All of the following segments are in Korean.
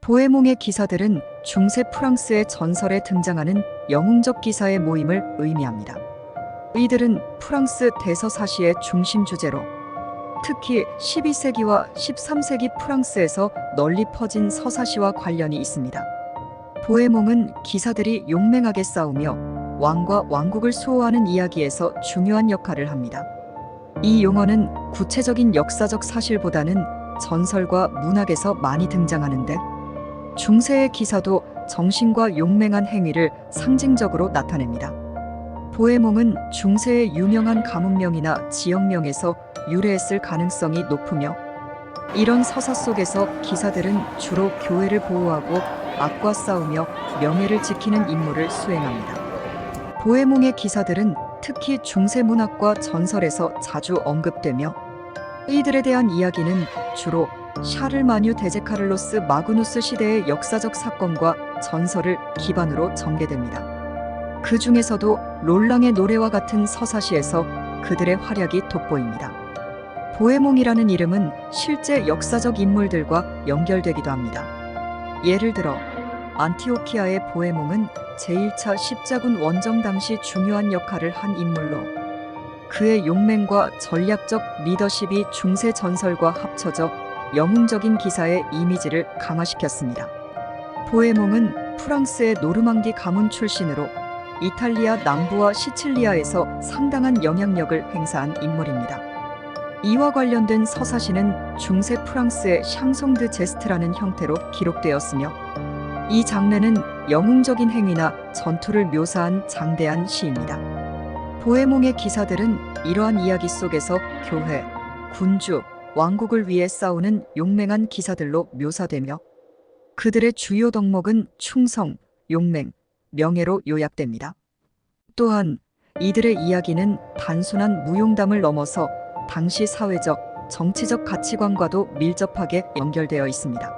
보헤몽의 기사들은 중세 프랑스의 전설에 등장하는 영웅적 기사의 모임을 의미합니다. 이들은 프랑스 대서사시의 중심 주제로 특히 12세기와 13세기 프랑스에서 널리 퍼진 서사시와 관련이 있습니다. 보헤몽은 기사들이 용맹하게 싸우며 왕과 왕국을 수호하는 이야기에서 중요한 역할을 합니다. 이 용어는 구체적인 역사적 사실보다는 전설과 문학에서 많이 등장하는데 중세의 기사도 정신과 용맹한 행위를 상징적으로 나타냅니다. 보헤몽은 중세의 유명한 가문명이나 지역명에서 유래했을 가능성이 높으며 이런 서사 속에서 기사들은 주로 교회를 보호하고 악과 싸우며 명예를 지키는 임무를 수행합니다. 보헤몽의 기사들은 특히 중세 문학과 전설에서 자주 언급되며 이들에 대한 이야기는 주로 샤를마뉴 데제카를로스 마그누스 시대의 역사적 사건과 전설을 기반으로 전개됩니다. 그 중에서도 롤랑의 노래와 같은 서사시에서 그들의 활약이 돋보입니다. 보헤몽이라는 이름은 실제 역사적 인물들과 연결되기도 합니다. 예를 들어 안티오키아의 보헤몽은 제1차 십자군 원정 당시 중요한 역할을 한 인물로 그의 용맹과 전략적 리더십이 중세 전설과 합쳐져 영웅적인 기사의 이미지를 강화시켰습니다. 보헤몽은 프랑스의 노르망디 가문 출신으로 이탈리아 남부와 시칠리아에서 상당한 영향력을 행사한 인물입니다. 이와 관련된 서사시는 중세 프랑스의 샹송 드 제스트라는 형태로 기록되었으며 이 장르는 영웅적인 행위나 전투를 묘사한 장대한 시입니다. 보헤몽의 기사들은 이러한 이야기 속에서 교회, 군주, 왕국을 위해 싸우는 용맹한 기사들로 묘사되며 그들의 주요 덕목은 충성, 용맹, 명예로 요약됩니다. 또한 이들의 이야기는 단순한 무용담을 넘어서 당시 사회적, 정치적 가치관과도 밀접하게 연결되어 있습니다.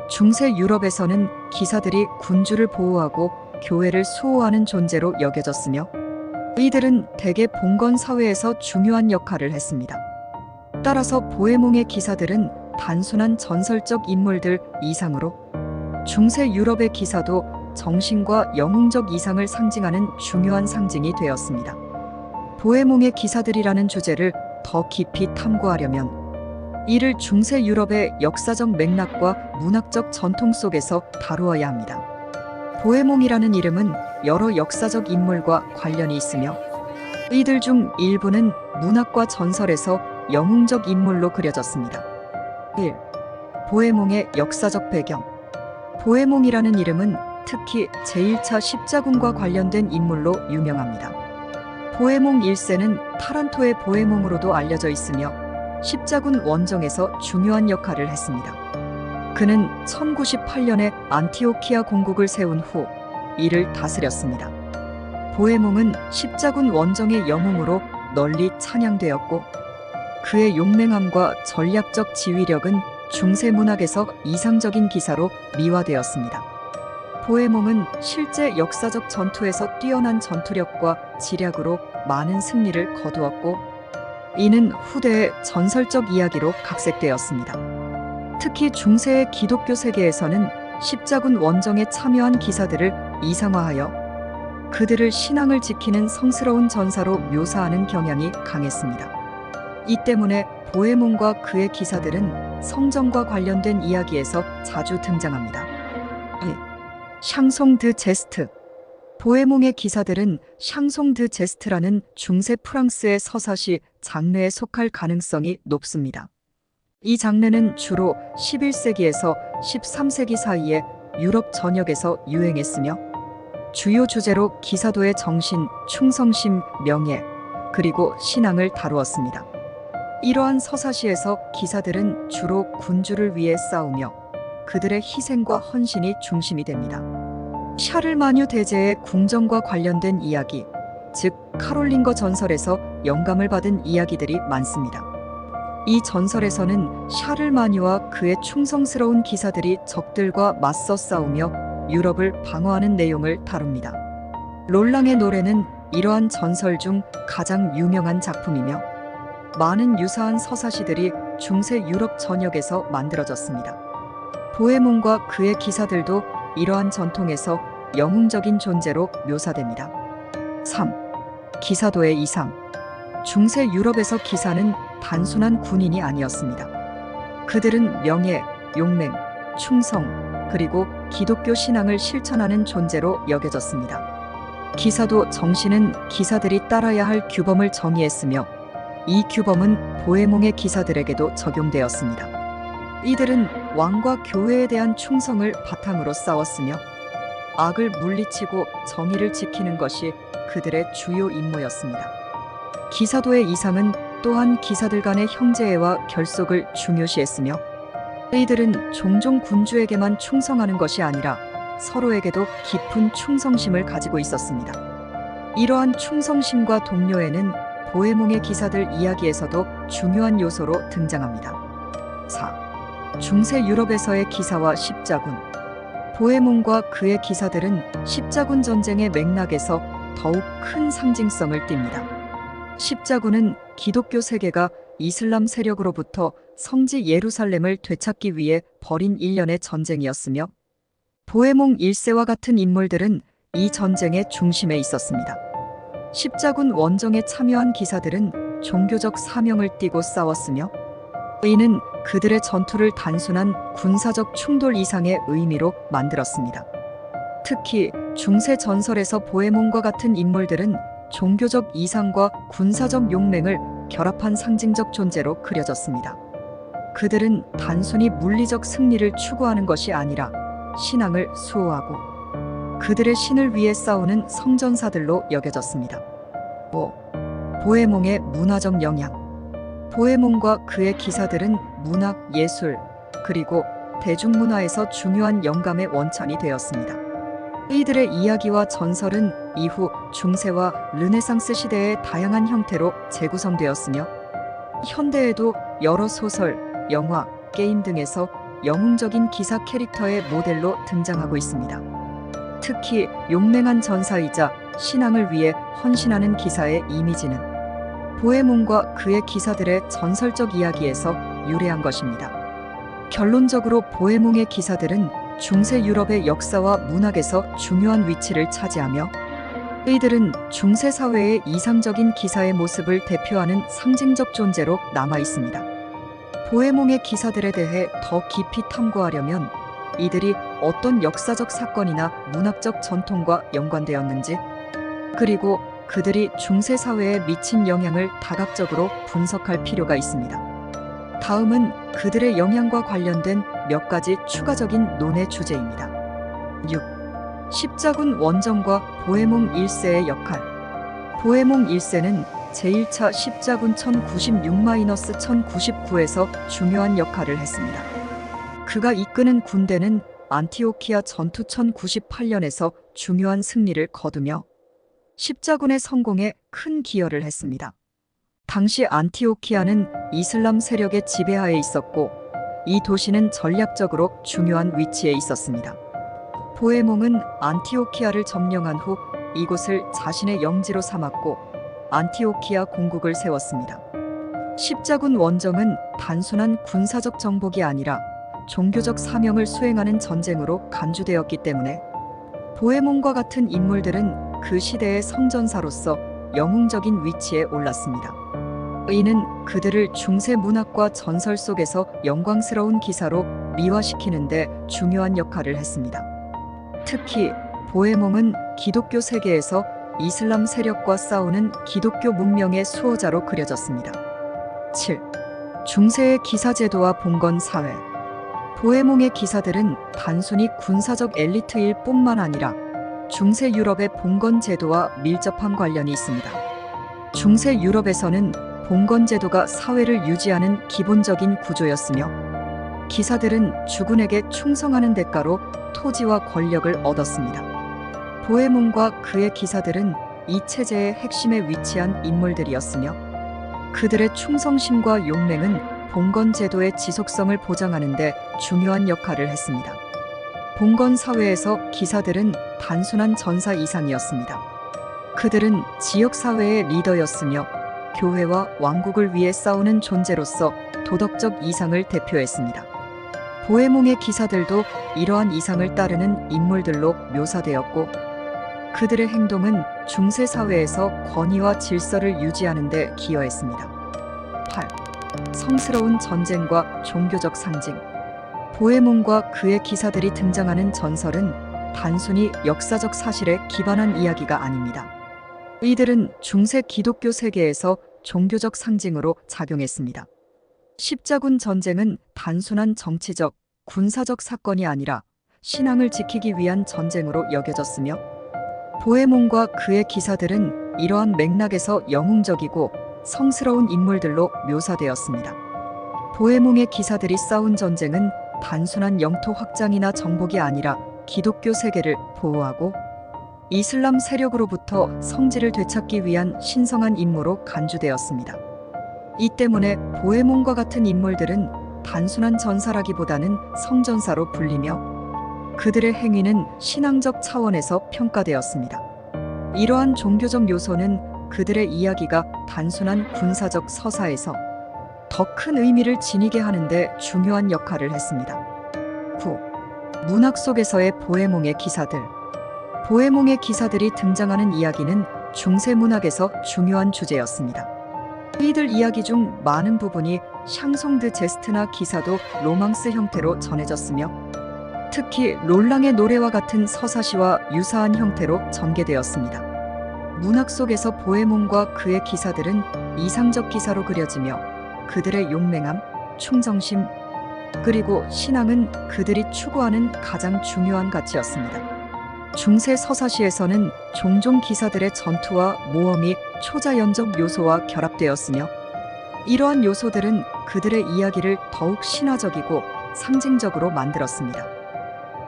중세 유럽에서는 기사들이 군주를 보호하고 교회를 수호하는 존재로 여겨졌으며 이들은 대개 봉건 사회에서 중요한 역할을 했습니다. 따라서 보헤몽의 기사들은 단순한 전설적 인물들 이상으로 중세 유럽의 기사도 정신과 영웅적 이상을 상징하는 중요한 상징이 되었습니다. 보헤몽의 기사들이라는 주제를 더 깊이 탐구하려면 이를 중세 유럽의 역사적 맥락과 문학적 전통 속에서 다루어야 합니다. 보헤몽이라는 이름은 여러 역사적 인물과 관련이 있으며 이들 중 일부는 문학과 전설에서 영웅적 인물로 그려졌습니다. 1. 보헤몽의 역사적 배경. 보헤몽이라는 이름은 특히 제1차 십자군과 관련된 인물로 유명합니다. 보헤몽 1세는 타란토의 보헤몽으로도 알려져 있으며 십자군 원정에서 중요한 역할을 했습니다. 그는 1098년에 안티오키아 공국을 세운 후 이를 다스렸습니다. 보헤몽은 십자군 원정의 영웅으로 널리 찬양되었고 그의 용맹함과 전략적 지휘력은 중세 문학에서 이상적인 기사로 미화되었습니다. 보헤몽은 실제 역사적 전투에서 뛰어난 전투력과 지략으로 많은 승리를 거두었고 이는 후대의 전설적 이야기로 각색되었습니다. 특히 중세의 기독교 세계에서는 십자군 원정에 참여한 기사들을 이상화하여 그들을 신앙을 지키는 성스러운 전사로 묘사하는 경향이 강했습니다. 이 때문에 보헤몽과 그의 기사들은 성전과 관련된 이야기에서 자주 등장합니다. 2. 샹송 드 제스트. 보헤몽의 기사들은 샹송 드 제스트라는 중세 프랑스의 서사시 장르에 속할 가능성이 높습니다. 이 장르는 주로 11세기에서 13세기 사이에 유럽 전역에서 유행했으며 주요 주제로 기사도의 정신, 충성심, 명예, 그리고 신앙을 다루었습니다. 이러한 서사시에서 기사들은 주로 군주를 위해 싸우며 그들의 희생과 헌신이 중심이 됩니다. 샤를마뉴 대제의 궁정과 관련된 이야기, 즉 카롤링거 전설에서 영감을 받은 이야기들이 많습니다. 이 전설에서는 샤를마뉴와 그의 충성스러운 기사들이 적들과 맞서 싸우며 유럽을 방어하는 내용을 다룹니다. 롤랑의 노래는 이러한 전설 중 가장 유명한 작품이며 많은 유사한 서사시들이 중세 유럽 전역에서 만들어졌습니다. 보헤몬과 그의 기사들도 이러한 전통에서 영웅적인 존재로 묘사됩니다. 3. 기사도의 이상. 중세 유럽에서 기사는 단순한 군인이 아니었습니다. 그들은 명예, 용맹, 충성, 그리고 기독교 신앙을 실천하는 존재로 여겨졌습니다. 기사도 정신은 기사들이 따라야 할 규범을 정의했으며 이 규범은 보헤몽의 기사들에게도 적용되었습니다. 이들은 왕과 교회에 대한 충성을 바탕으로 싸웠으며 악을 물리치고 정의를 지키는 것이 그들의 주요 임무였습니다. 기사도의 이상은 또한 기사들 간의 형제애와 결속을 중요시했으며 이들은 종종 군주에게만 충성하는 것이 아니라 서로에게도 깊은 충성심을 가지고 있었습니다. 이러한 충성심과 동료애는 보헤몽의 기사들 이야기에서도 중요한 요소로 등장합니다. 4. 중세 유럽에서의 기사와 십자군. 보헤몽과 그의 기사들은 십자군 전쟁의 맥락에서 더욱 큰 상징성을 띱니다. 십자군은 기독교 세계가 이슬람 세력으로부터 성지 예루살렘을 되찾기 위해 벌인 일련의 전쟁이었으며 보헤몽 1세와 같은 인물들은 이 전쟁의 중심에 있었습니다. 십자군 원정에 참여한 기사들은 종교적 사명을 띠고 싸웠으며 이는 그들의 전투를 단순한 군사적 충돌 이상의 의미로 만들었습니다. 특히 중세 전설에서 보헤몽과 같은 인물들은 종교적 이상과 군사적 용맹을 결합한 상징적 존재로 그려졌습니다. 그들은 단순히 물리적 승리를 추구하는 것이 아니라 신앙을 수호하고 그들의 신을 위해 싸우는 성전사들로 여겨졌습니다. 5. 보헤몽의 문화적 영향. 보헤몽과 그의 기사들은 문학, 예술, 그리고 대중문화에서 중요한 영감의 원천이 되었습니다. 이들의 이야기와 전설은 이후 중세와 르네상스 시대의 다양한 형태로 재구성되었으며 현대에도 여러 소설, 영화, 게임 등에서 영웅적인 기사 캐릭터의 모델로 등장하고 있습니다. 특히 용맹한 전사이자 신앙을 위해 헌신하는 기사의 이미지는 보헤몽과 그의 기사들의 전설적 이야기에서 유래한 것입니다. 결론적으로 보헤몽의 기사들은 중세 유럽의 역사와 문학에서 중요한 위치를 차지하며 이들은 중세 사회의 이상적인 기사의 모습을 대표하는 상징적 존재로 남아 있습니다. 보헤몽의 기사들에 대해 더 깊이 탐구하려면 이들이 어떤 역사적 사건이나 문학적 전통과 연관되었는지, 그리고 그들이 중세 사회에 미친 영향을 다각적으로 분석할 필요가 있습니다. 다음은 그들의 영향과 관련된 몇 가지 추가적인 논의 주제입니다. 6. 십자군 원정과 보헤몽 1세의 역할. 보헤몽 1세는 제1차 십자군 1096-1099에서 중요한 역할을 했습니다. 그가 이끄는 군대는 안티오키아 전투 1098년에서 중요한 승리를 거두며 십자군의 성공에 큰 기여를 했습니다. 당시 안티오키아는 이슬람 세력의 지배하에 있었고 이 도시는 전략적으로 중요한 위치에 있었습니다. 보헤몽은 안티오키아를 점령한 후 이곳을 자신의 영지로 삼았고 안티오키아 공국을 세웠습니다. 십자군 원정은 단순한 군사적 정복이 아니라 종교적 사명을 수행하는 전쟁으로 간주되었기 때문에 보헤몽과 같은 인물들은 그 시대의 성전사로서 영웅적인 위치에 올랐습니다. 이는 그들을 중세 문학과 전설 속에서 영광스러운 기사로 미화시키는 데 중요한 역할을 했습니다. 특히 보헤몽은 기독교 세계에서 이슬람 세력과 싸우는 기독교 문명의 수호자로 그려졌습니다. 7. 중세의 기사제도와 봉건 사회. 보헤몽의 기사들은 단순히 군사적 엘리트일 뿐만 아니라 중세 유럽의 봉건 제도와 밀접한 관련이 있습니다. 중세 유럽에서는 봉건 제도가 사회를 유지하는 기본적인 구조였으며 기사들은 주군에게 충성하는 대가로 토지와 권력을 얻었습니다. 보헤몽과 그의 기사들은 이 체제의 핵심에 위치한 인물들이었으며 그들의 충성심과 용맹은 봉건 제도의 지속성을 보장하는 데 중요한 역할을 했습니다. 봉건 사회에서 기사들은 단순한 전사 이상이었습니다. 그들은 지역 사회의 리더였으며 교회와 왕국을 위해 싸우는 존재로서 도덕적 이상을 대표했습니다. 보헤몽의 기사들도 이러한 이상을 따르는 인물들로 묘사되었고 그들의 행동은 중세 사회에서 권위와 질서를 유지하는 데 기여했습니다. 8. 성스러운 전쟁과 종교적 상징. 보헤몽과 그의 기사들이 등장하는 전설은 단순히 역사적 사실에 기반한 이야기가 아닙니다. 이들은 중세 기독교 세계에서 종교적 상징으로 작용했습니다. 십자군 전쟁은 단순한 정치적, 군사적 사건이 아니라 신앙을 지키기 위한 전쟁으로 여겨졌으며 보헤몽과 그의 기사들은 이러한 맥락에서 영웅적이고 성스러운 인물들로 묘사되었습니다. 보헤몽의 기사들이 싸운 전쟁은 단순한 영토 확장이나 정복이 아니라 기독교 세계를 보호하고 이슬람 세력으로부터 성지를 되찾기 위한 신성한 임무로 간주되었습니다. 이 때문에 보헤몽과 같은 인물들은 단순한 전사라기보다는 성전사로 불리며 그들의 행위는 신앙적 차원에서 평가되었습니다. 이러한 종교적 요소는 그들의 이야기가 단순한 군사적 서사에서 더 큰 의미를 지니게 하는데 중요한 역할을 했습니다. 9. 문학 속에서의 보헤몽의 기사들. 보헤몽의 기사들이 등장하는 이야기는 중세 문학에서 중요한 주제였습니다. 이들 이야기 중 많은 부분이 샹송 드 제스트나 기사도 로망스 형태로 전해졌으며 특히 롤랑의 노래와 같은 서사시와 유사한 형태로 전개되었습니다. 문학 속에서 보헤몽과 그의 기사들은 이상적 기사로 그려지며 그들의 용맹함, 충성심, 그리고 신앙은 그들이 추구하는 가장 중요한 가치였습니다. 중세 서사시에서는 종종 기사들의 전투와 모험이 초자연적 요소와 결합되었으며 이러한 요소들은 그들의 이야기를 더욱 신화적이고 상징적으로 만들었습니다.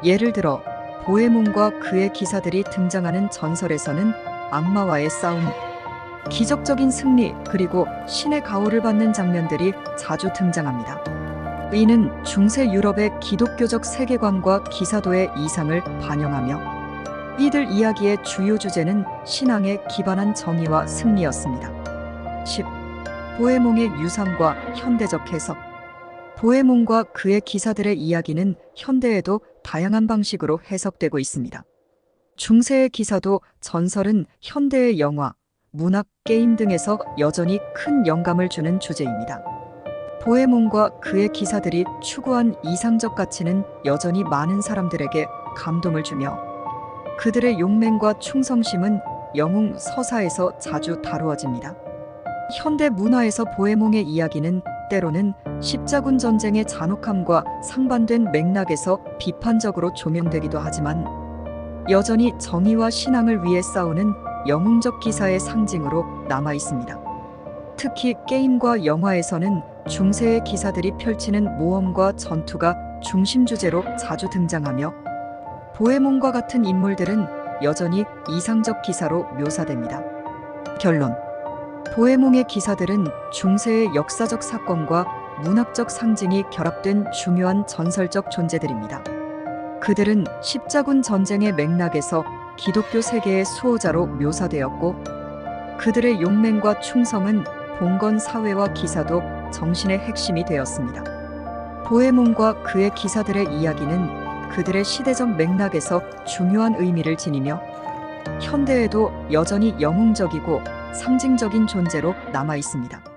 예를 들어 보헤몽과 그의 기사들이 등장하는 전설에서는 악마와의 싸움, 기적적인 승리, 그리고 신의 가호를 받는 장면들이 자주 등장합니다. 이는 중세 유럽의 기독교적 세계관과 기사도의 이상을 반영하며 이들 이야기의 주요 주제는 신앙에 기반한 정의와 승리였습니다. 10. 보헤몽의 유산과 현대적 해석. 보헤몽과 그의 기사들의 이야기는 현대에도 다양한 방식으로 해석되고 있습니다. 중세의 기사도 전설은 현대의 영화, 문학, 게임 등에서 여전히 큰 영감을 주는 주제입니다. 보헤몽과 그의 기사들이 추구한 이상적 가치는 여전히 많은 사람들에게 감동을 주며 그들의 용맹과 충성심은 영웅 서사에서 자주 다루어집니다. 현대 문화에서 보헤몽의 이야기는 때로는 십자군 전쟁의 잔혹함과 상반된 맥락에서 비판적으로 조명되기도 하지만 여전히 정의와 신앙을 위해 싸우는 영웅적 기사의 상징으로 남아 있습니다. 특히 게임과 영화에서는 중세의 기사들이 펼치는 모험과 전투가 중심 주제로 자주 등장하며 보헤몽과 같은 인물들은 여전히 이상적 기사로 묘사됩니다. 결론. 보헤몽의 기사들은 중세의 역사적 사건과 문학적 상징이 결합된 중요한 전설적 존재들입니다. 그들은 십자군 전쟁의 맥락에서 기독교 세계의 수호자로 묘사되었고 그들의 용맹과 충성은 봉건 사회와 기사도 정신의 핵심이 되었습니다. 보헤몽과 그의 기사들의 이야기는 그들의 시대적 맥락에서 중요한 의미를 지니며 현대에도 여전히 영웅적이고 상징적인 존재로 남아 있습니다.